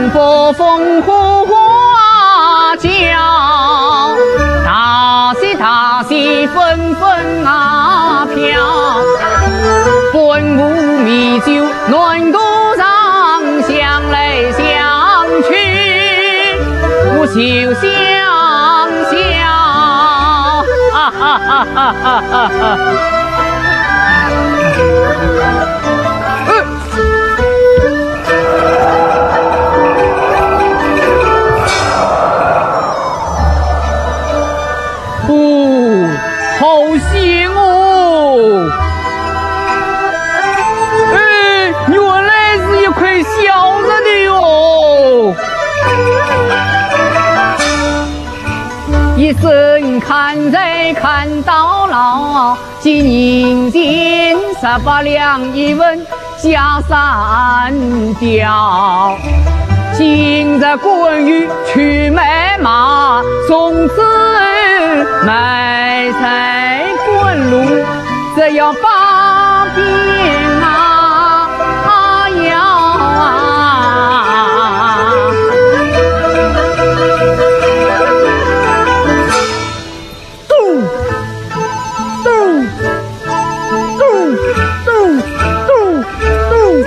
风波风火花叫，大喜纷纷啊飘，本无米酒暖鼓上，相来相去不休相笑，哈哈哈哈哈哈！好险哦！哎，原来是一块小人的哟！一生看人看到老，金银金18两一文下3吊。今日滚雨去买马，从此买菜滚路，这要把兵啊要啊！咚咚咚咚咚咚。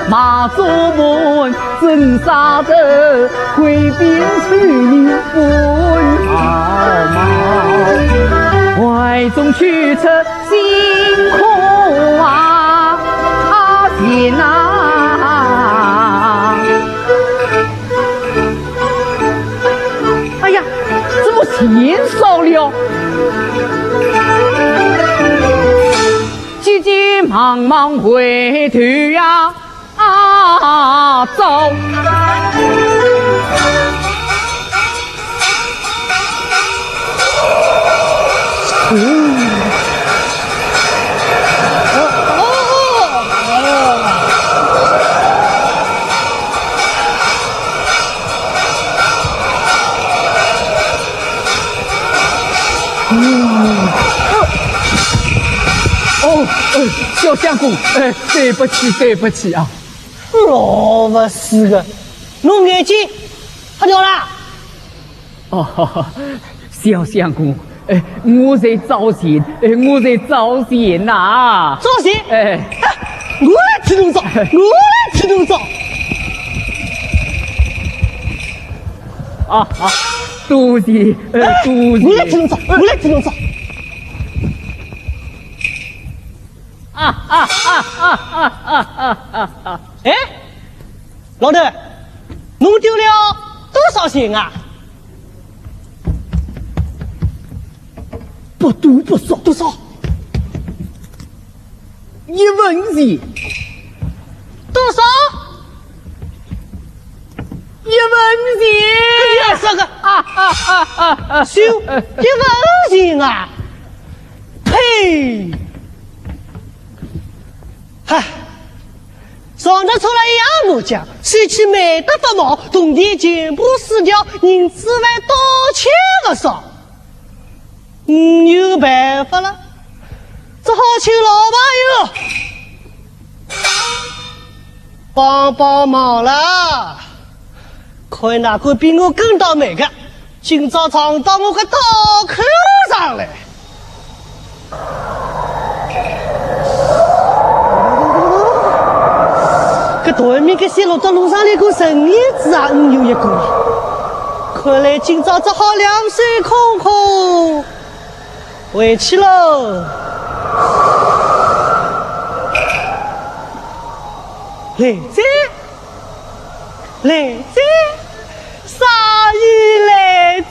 马祖门镇杀的回边去你问好毛，怀中驱车辛苦啊天啊！哎呀，怎么钱少了？急急忙忙回头呀！走！小相公，对不起，对不起啊！老不是个，侬眼睛黑掉了。哦，小相公，我在找钱，我在找钱呐！找钱？我来替侬找，我来替侬找。啊，多谢，多谢。我来替侬找，我来替侬找。哎，老头，侬丢了多少钱啊？不多不少，多少？1文钱。多少？1文钱。你这个收1文钱啊！呸！嗨，上得出来一样木匠，谁去买得不毛，铜钿全部撕掉，银子还多钱不少。有办法了，只好请老朋友帮帮忙了。看哪个比我更倒霉的，今朝撞到我个刀口上来。这对面个线路到路上那个神叶子啊，有一个，看来今朝只好两手空空回去喽。来者，来者，啥意来者？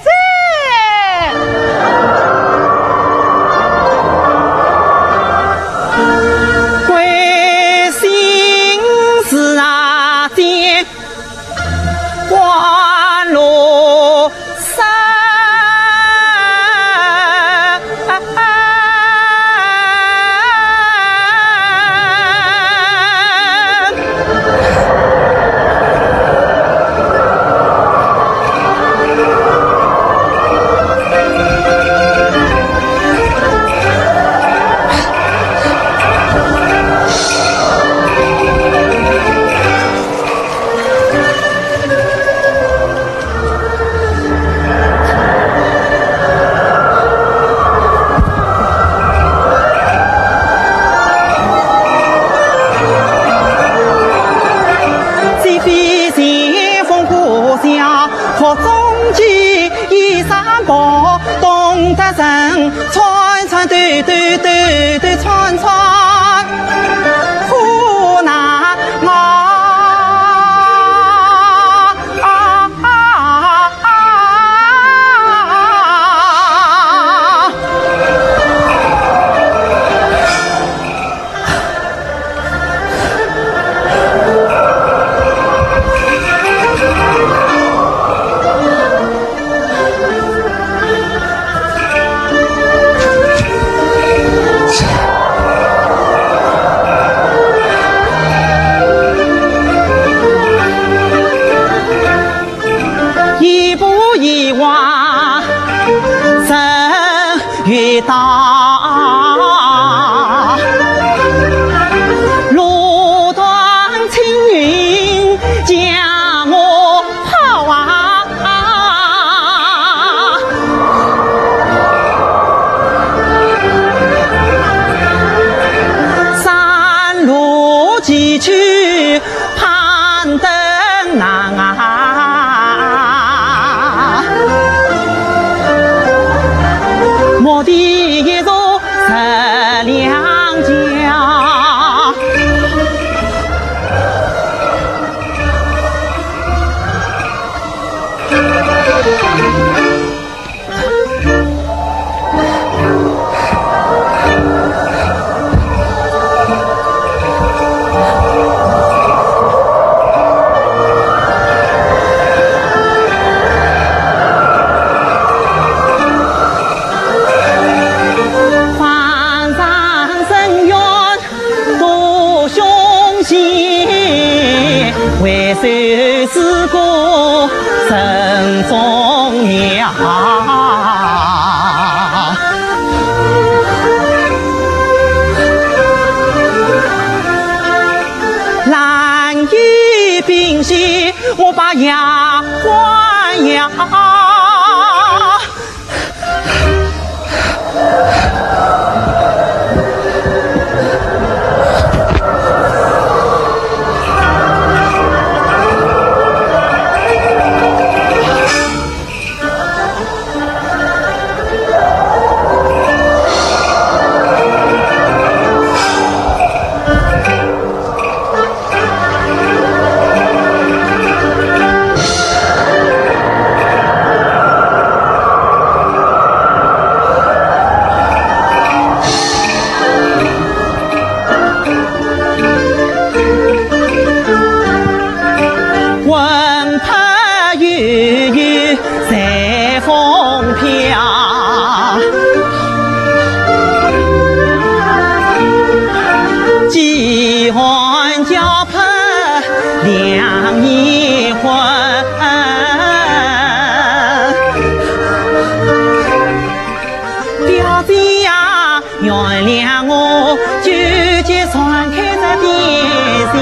得人，串串对对对对串串，苦难我。越大路段青云将我跑山路崎岖攀登难我的一座测量家，为首是个慎重呀，蓝雨冰溪，我把牙关呀。随风飘，几番交配两一婚，表姐呀，原谅我纠结传开这点心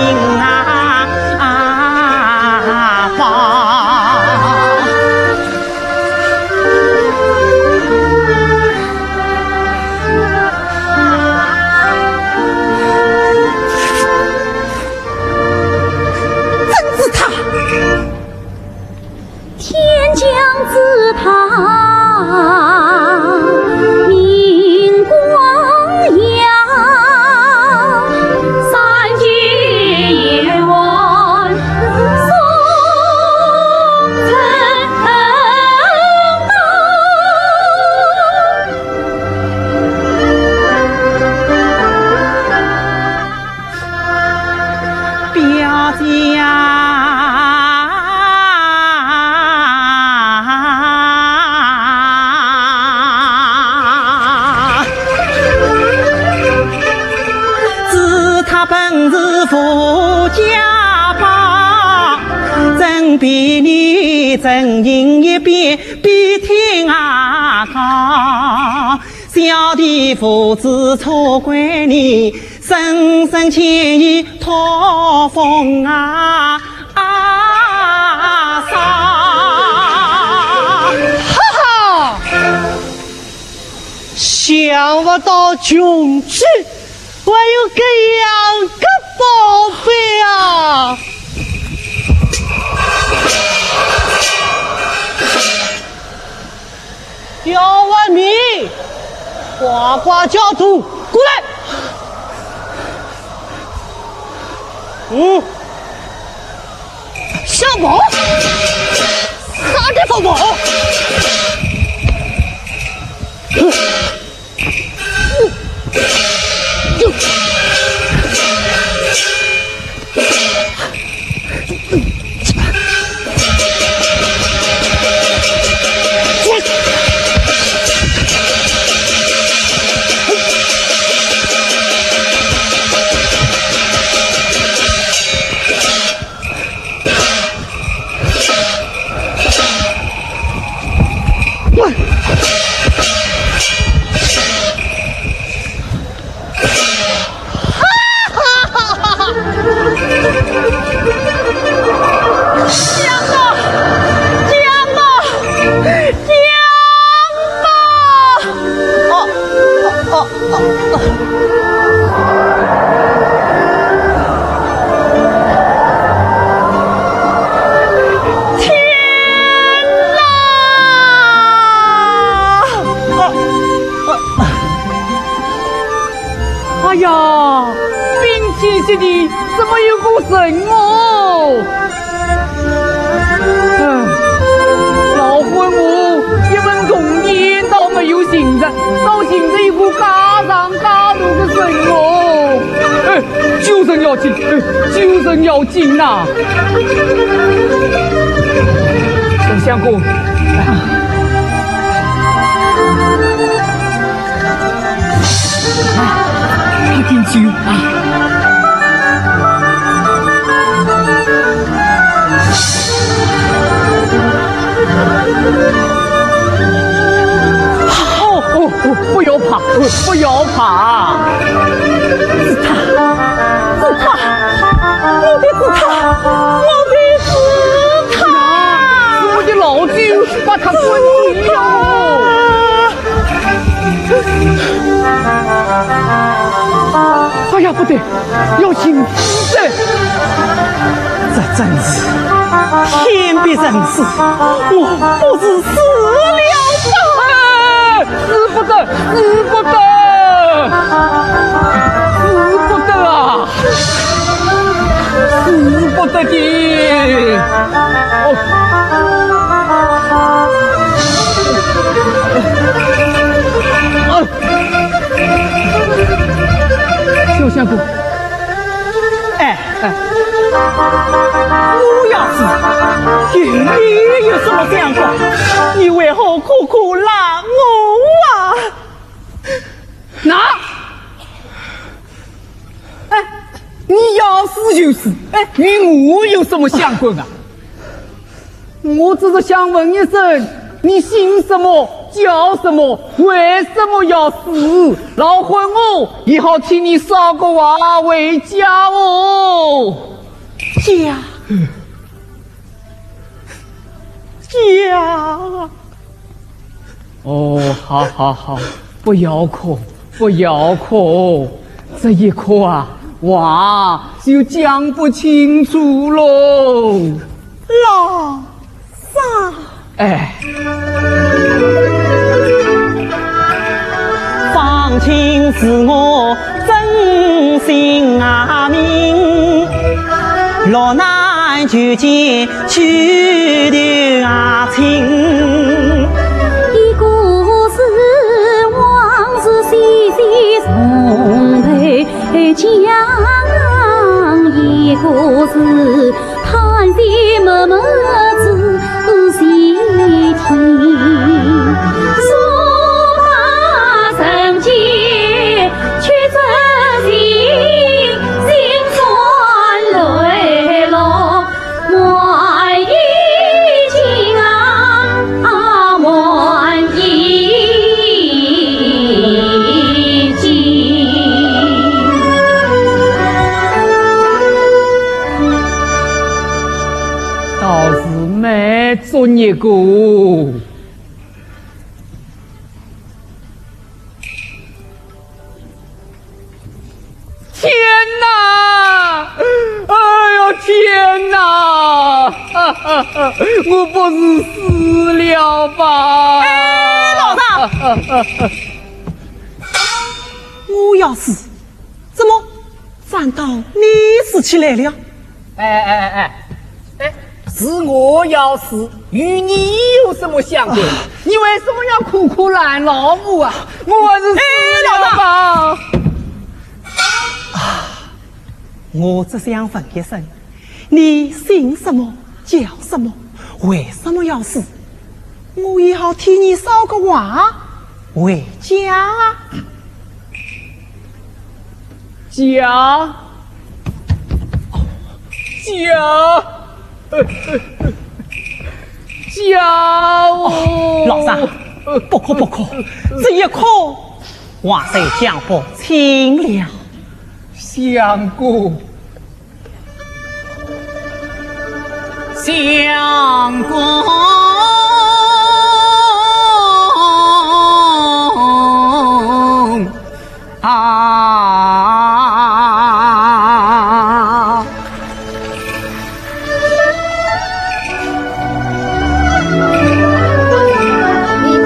本是富家宝，真比你真银一边比天涯高。小弟父子错怪你，深深歉意托风啊嫂。哈哈，想不到穷举我有这样个宝贝啊！要问你。花教主，过来。小宝，啥地方宝？哎呀，冰天雪地，怎么有股神哦？老婚母一门童年都没有行着，到现在一股家上家路的神哦！救人要紧，救人要紧呐！小相公。点酒啊！不要怕，不要怕！是他，我的是他，我的老舅把他关起了。哎呀，不对，要请死！这真是天必仁慈，我不是死了吧？死不得，死不得，死不得啊！死不得的！小相公，我要是与你有什么相关，你为何苦苦拉我啊？那，你要死就死，与我有什么相关啊？我只是想问一声，你姓什么？叫什么？为什么要死？老婚我也好替你烧个娃为家哦。家，哦，好好好，不要哭，不要哭，这一哭啊，娃就讲不清楚喽。老三，放情是我真心明，落难就见去留啊情。一个是往事细细重陪讲，一个是叹息默默仔细听。做一个，天哪！哎呀天哪！我不是死了吧？老大，我要死，怎么反倒你死起来了？是我要死，与你有什么相关？你为什么要苦苦拦老母啊？我是死了吧？我只想问一声，你姓什么叫什么？为什么要死？我也好替你捎个话回家。家哦，老三，不可，这一刻话虽讲不清了。相公，你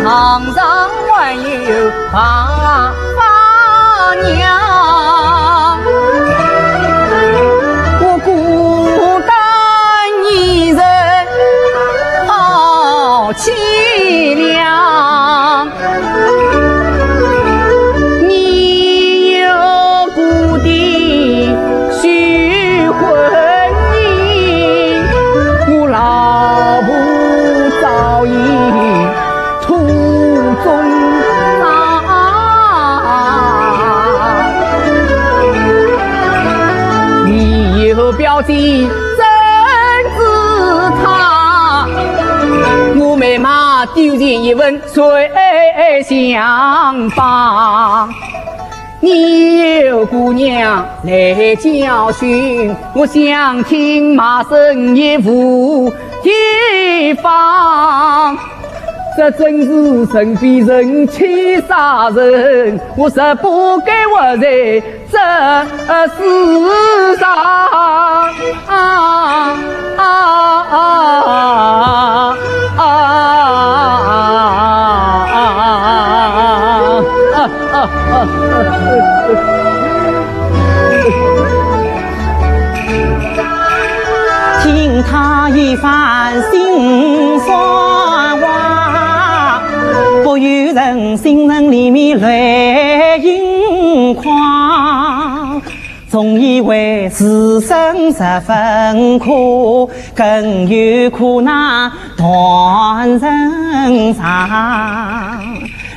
堂上还有八八娘。凄凉，你有故的须魂意，我老母早已途中你有表弟丢进一问谁相帮？你有姑娘来教训，我想听马声也无地方。这真是人比人气杀人，我实不该活在这世上。听他一番心酸话，不由人心人里面泪盈眶。总以为此生十分苦，更有苦那断人肠。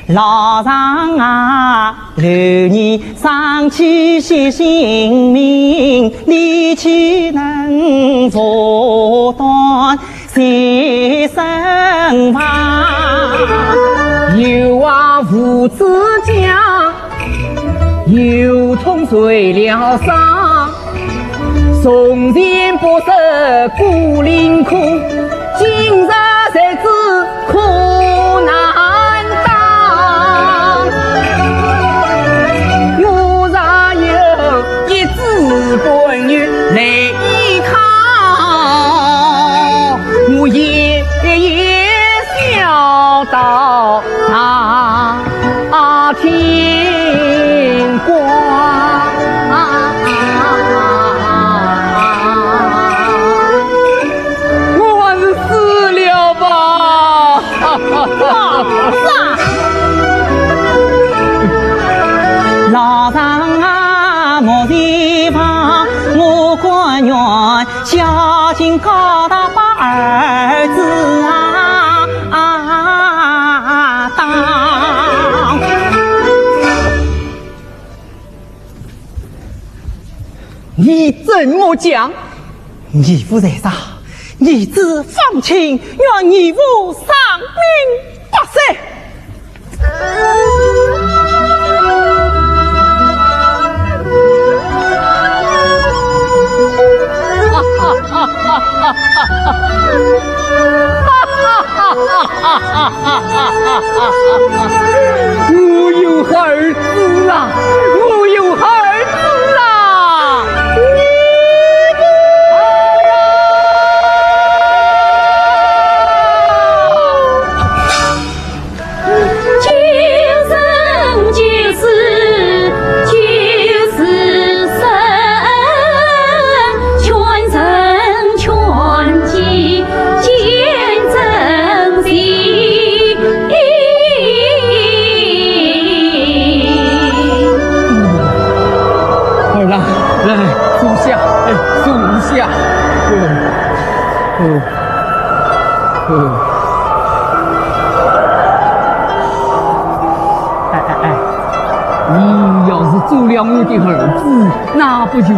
老丈啊，留你丧妻惜性命，你岂能阻断谁身旁？有啊父子讲，有痛碎了伤，从前不识孤零苦，今日才知苦难当。我若有一子半女来依靠，我夜笑到天光。我还是死了吧。老丈啊，没地方，我官员孝敬高大把儿子当。你怎么讲？义父在上，儿子放亲，愿义父丧命不息。我有儿子啊，我有儿子啊！今生今世你要是做了我的儿子，那不就死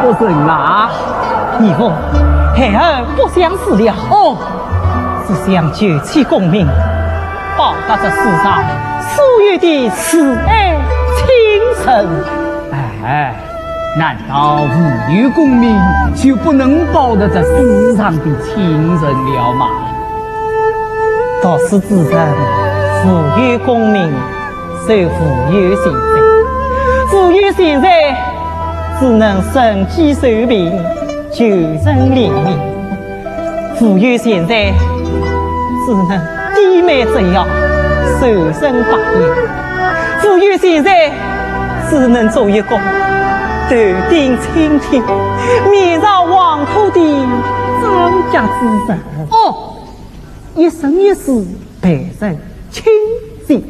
不成啦？义父，孩儿不想死了，是想救起功名，报答这世上所有的慈爱亲诚。难道无有功名就不能报得这世上的亲人了吗？道士之人，富有功名，受富有现在，富有现在，只能生计受病，救人怜悯；富有现在，只能低眉折腰，受人白眼；富有现在，只能做一个头顶青天、面朝黄土的张家之人。一生一世陪人亲近。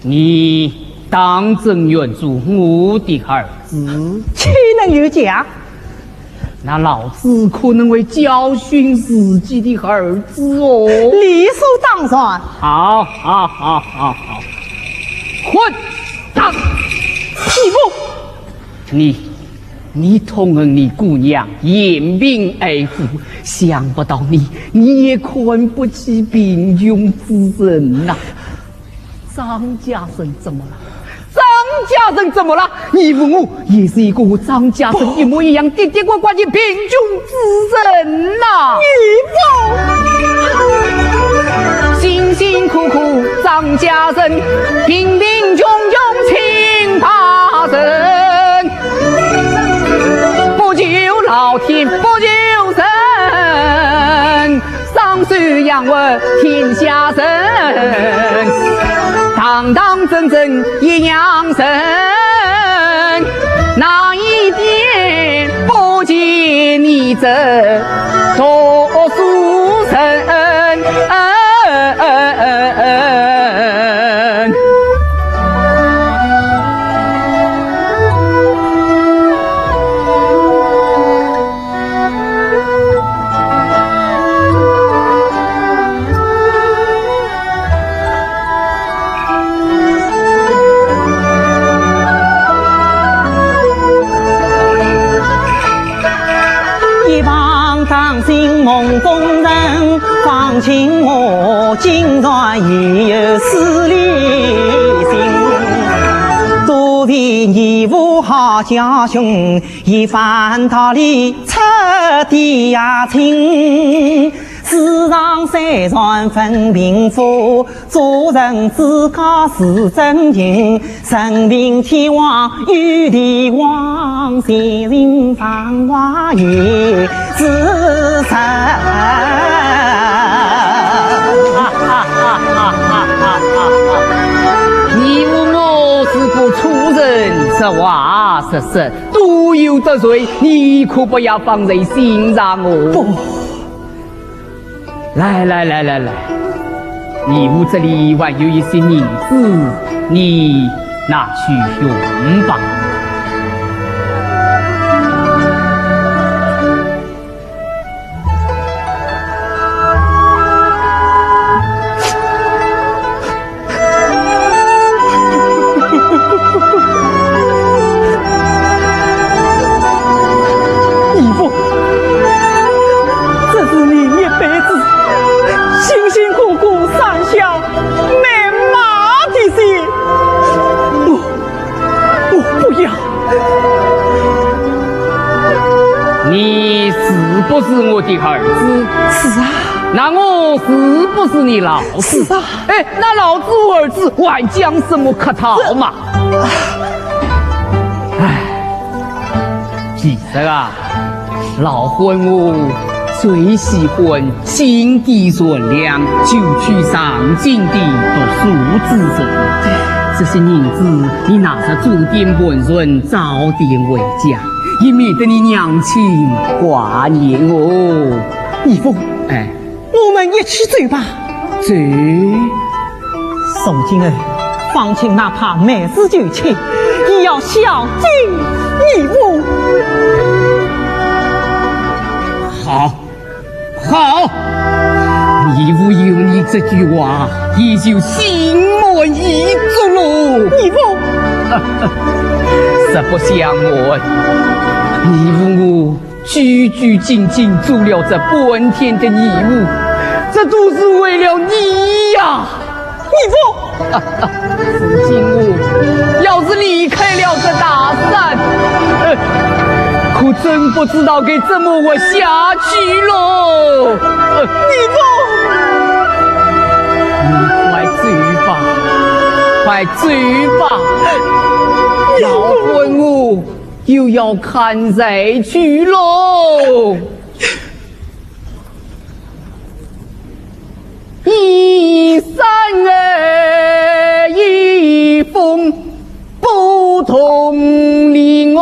你当真愿做我的儿子？岂能有假？那老子可能会教训自己的儿子哦。理所当然。好，混账！义父，你同恩你姑娘延命爱护，想不到你也看不起贫穷之人呐、张家生怎么了？张家生怎么了？你父母也是一个和张家生一模一样跌跌呱呱的贫穷之人呐、辛辛苦苦张家生，贫贫穷穷亲怕人，不救老天不救神，上水养活天下人，堂堂正正一养生，哪一点不见你这读书人？梦中人放晴我今朝已有四里行，多为义父好家兄，一番道理彻底呀清。世上三传分贫富，做人自家是真情。生平天王有地王，前人繁华也自成。你和我是个粗人，实话实说，都有得罪，你可不要放在心上哦。不。来，你屋这里还有一些银子，你拿去用吧。义父，这是你一辈子辛辛苦苦上下买马的心，我不要。你是不是我的儿子？是啊。那我是不是你老子？是啊。那老子我儿子还讲什么客套嘛？其实啊，老婚我最喜欢心地善良、求取上进的读书之人。这些银子你拿着做点温润，早点回家，也免得你娘亲挂念哦。义父，我们一起走吧。走。宋金儿方请哪怕每日就寝，也要孝敬义务。好，好，义父有你这句话，也就心满意足喽。义父，实不相瞒，义父我句句斤斤做了这半天的义务，这都是为了你呀，义父。如今我要是离开了这大山，可真不知道该怎么活下去喽。义父，你快走吧，快走吧，老孙我又要看谁去喽。一山儿一峰不同离我。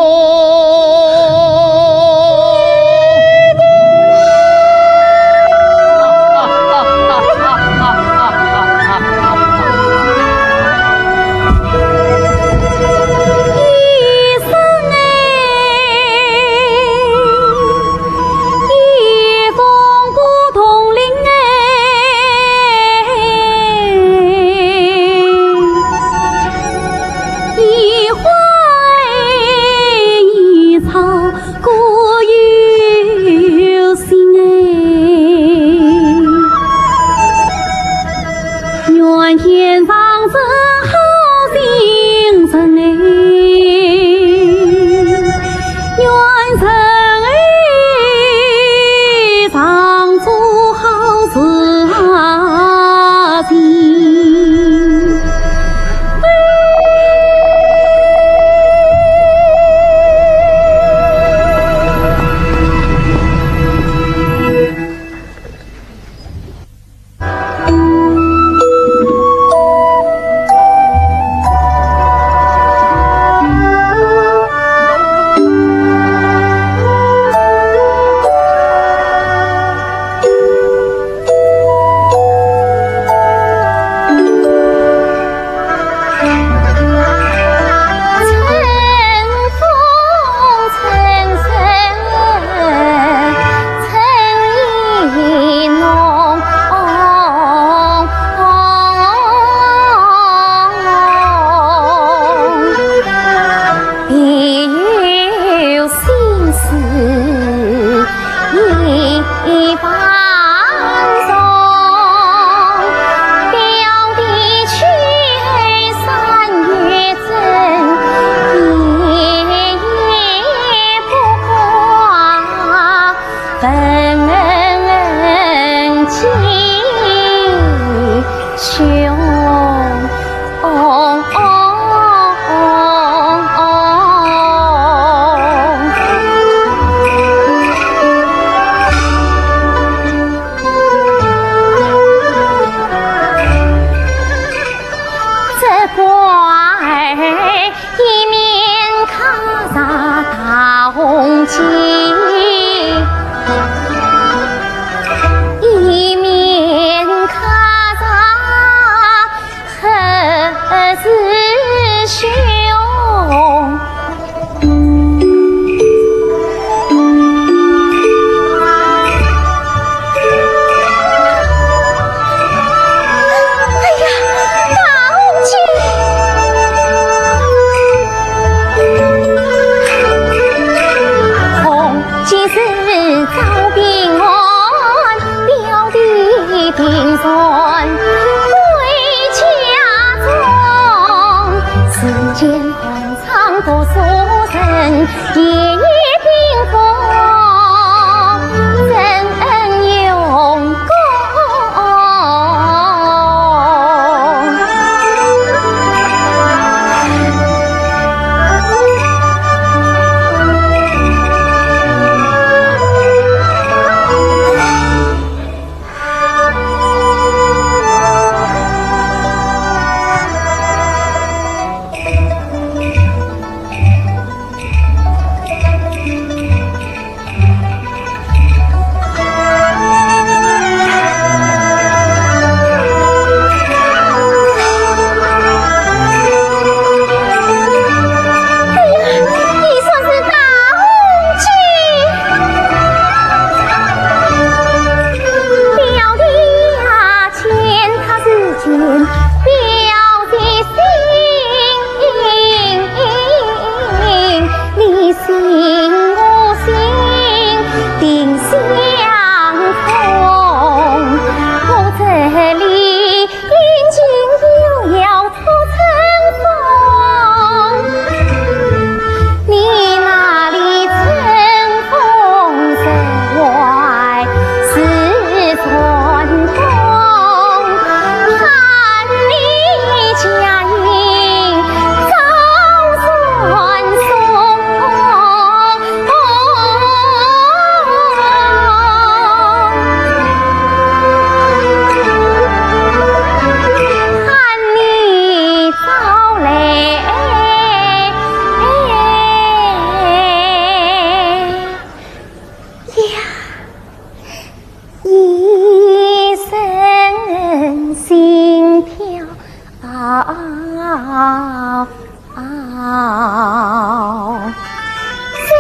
彩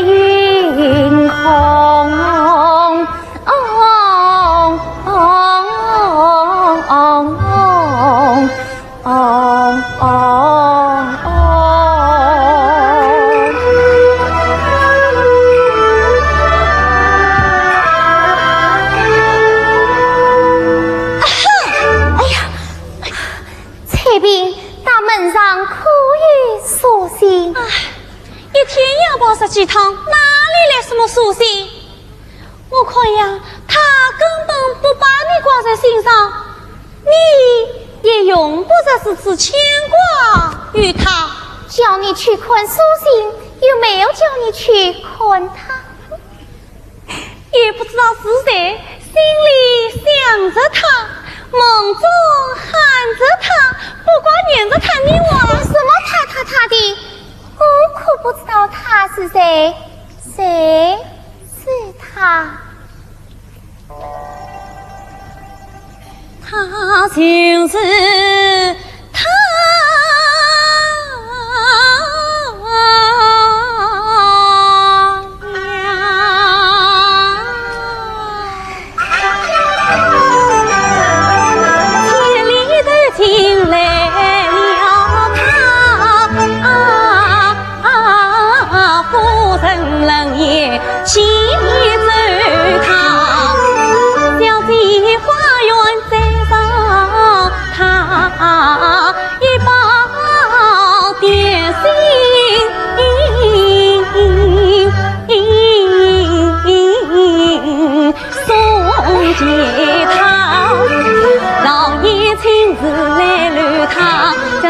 云红，这边大门上可有书信？一天也跑十几趟，哪里来什么书信？我看呀，他根本不把你挂在心上，你也用不着时时牵挂于他。叫你去看书信，有没有叫你去看他？也不知道是谁，心里想着他，梦中喊着他，不光念着他，你我什么他的？我可不知道他是谁，谁是他？他就是他。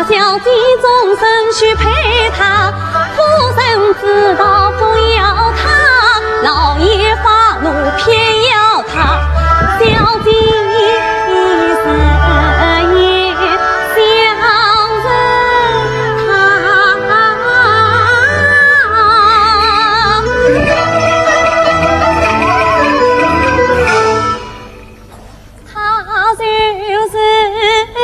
小弟终身去陪他，夫人知道不要他，老爷发怒偏要他，小弟一生也想着他就是那个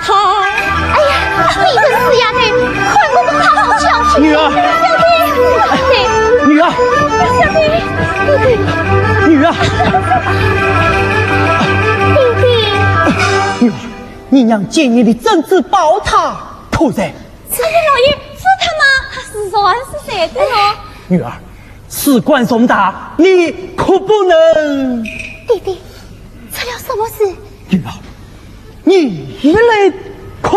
他，哎呀，你这死丫头，快给我好好教训！女儿，女儿，小弟，女儿，弟弟，女儿，你娘建议你真子保他，可在？这位老爷是他吗？他是说是谁的呢？女儿，事关重大，你可不能。弟弟，出了什么事？女儿，你来看。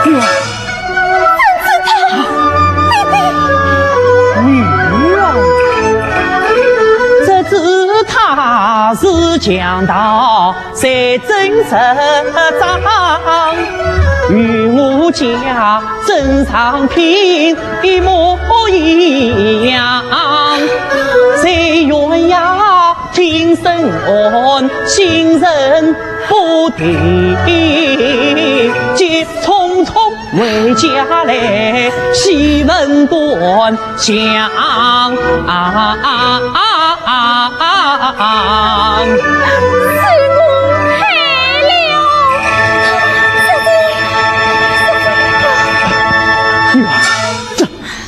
女儿，女儿，这次他是强盗，才真实长。与我家真上品一模一样，谁愿呀听声案，心神不定，急匆匆回家来，西门端详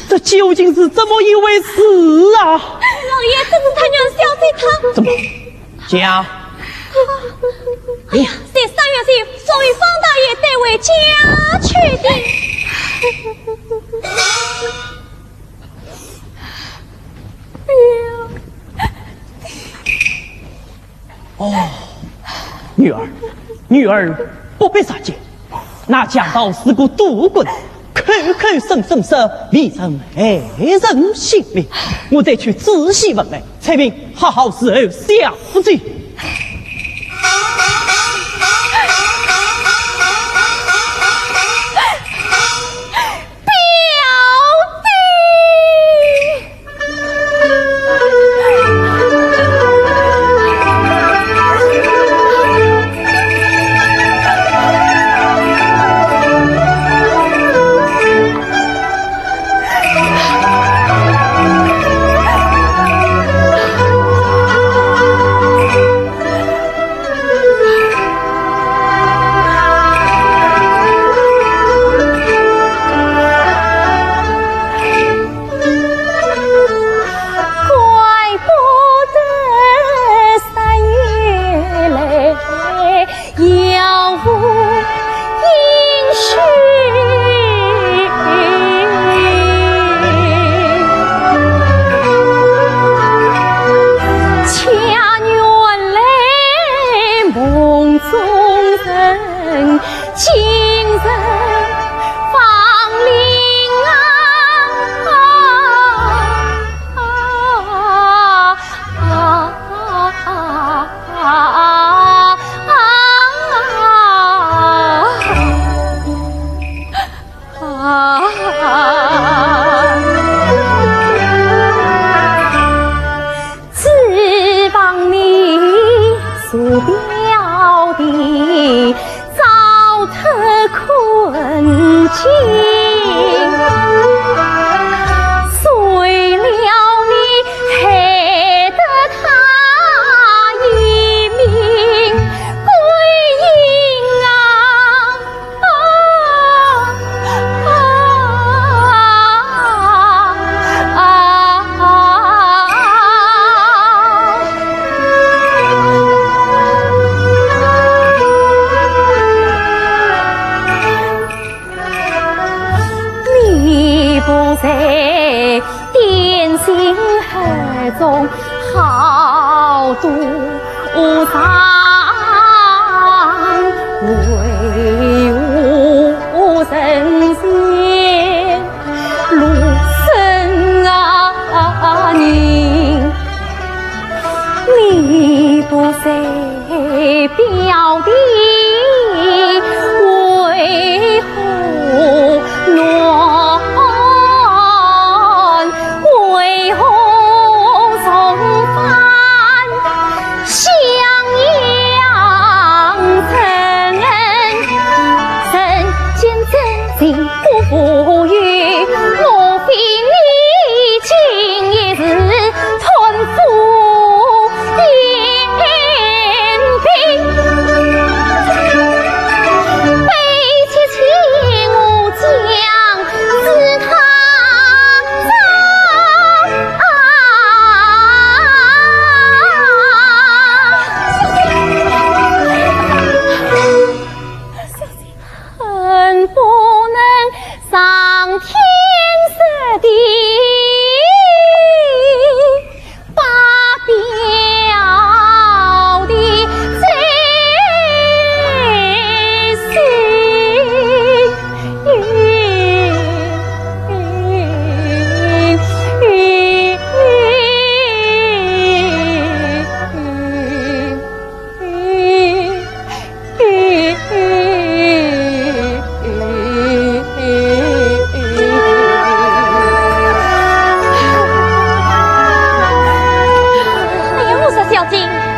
这究竟是怎么一回事啊？老爷，这是他娘小贼他。怎么讲？哎呀，在3月时，属于方大爷带回家去的。哦，女儿不必杀戒，那强盗是个赌棍。口口声声利人害人性命，我得去仔细问问，才明好好伺候小姐。指望你所表的糟蹋困境，随了你害得他一命归阴你不在点心盒中好赌上，为我人间路深你不在表弟为何乱？为何重返襄阳城？人间真情不富裕，莫非你今夜是屯府点兵？背起秦武将，自他恨不能上天射地，把表的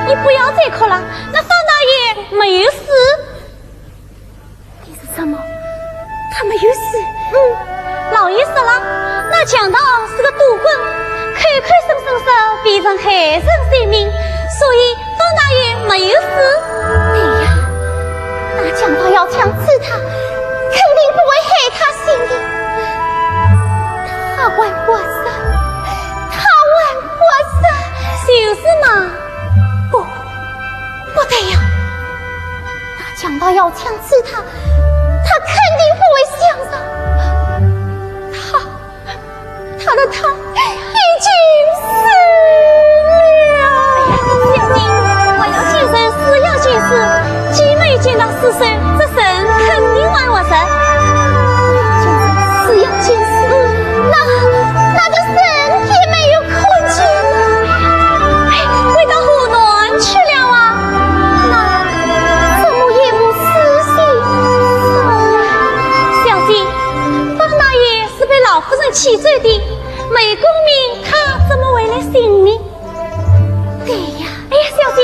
你不要再哭了，那方大爷没有死。你说什么？他没有死？老爷死了，那强盗是个赌棍，口口声声说变成害人性命，所以方大爷没有死。对呀，那强盗要强刺他，肯定不会害他性命。他还活着，他还活着，就是嘛。不对呀，那强盗要强刺他，他肯定不会想着他已经死了。哎呀，小姐，我要见神，死要见死，既没见到死神，这神肯定还我神。死要见死，那这神也没有可见了，回到湖南去了啊。老夫人气罪的，没功名，他怎么会来寻你？对呀，哎呀，小姐，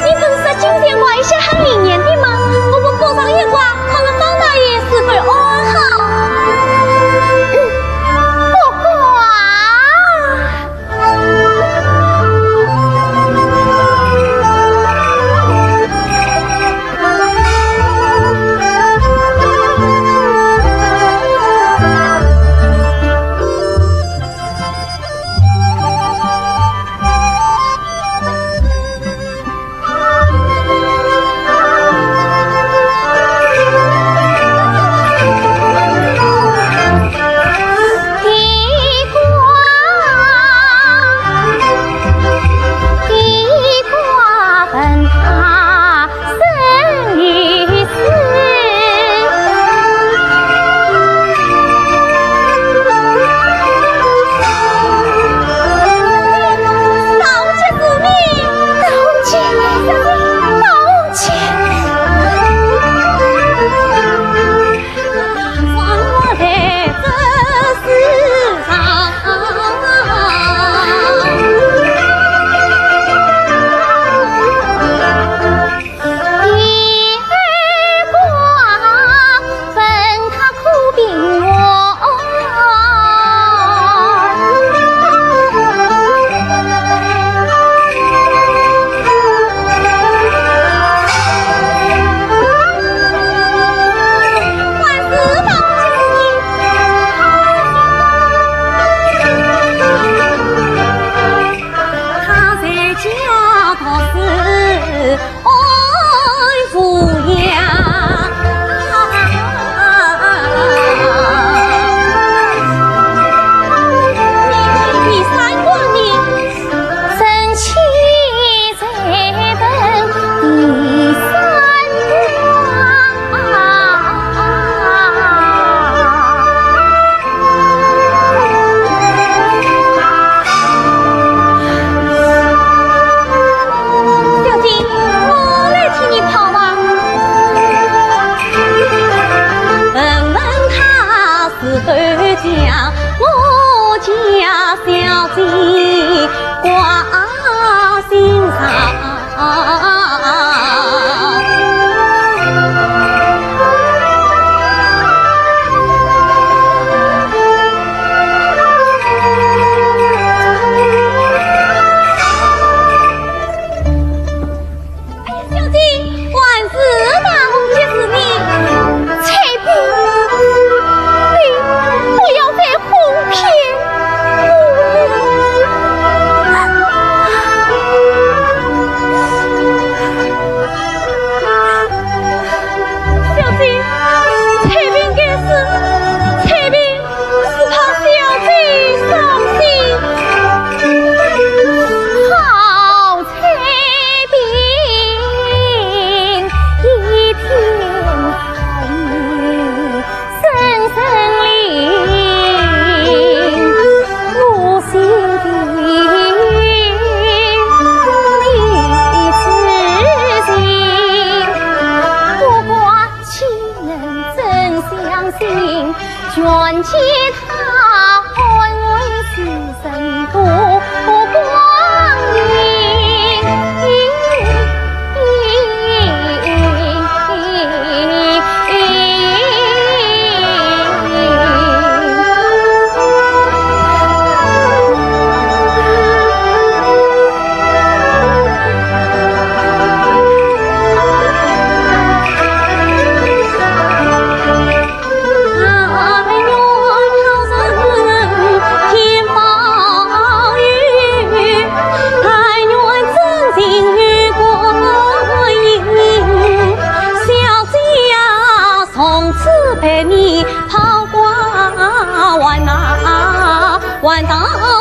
你不是说今天挂一些很灵验的吗？我们挂上一挂，看看方大爷是否安好。不挂。都将我家小姐挂心上。卷起他换为死神度光阴。陪你跑过弯啊弯道。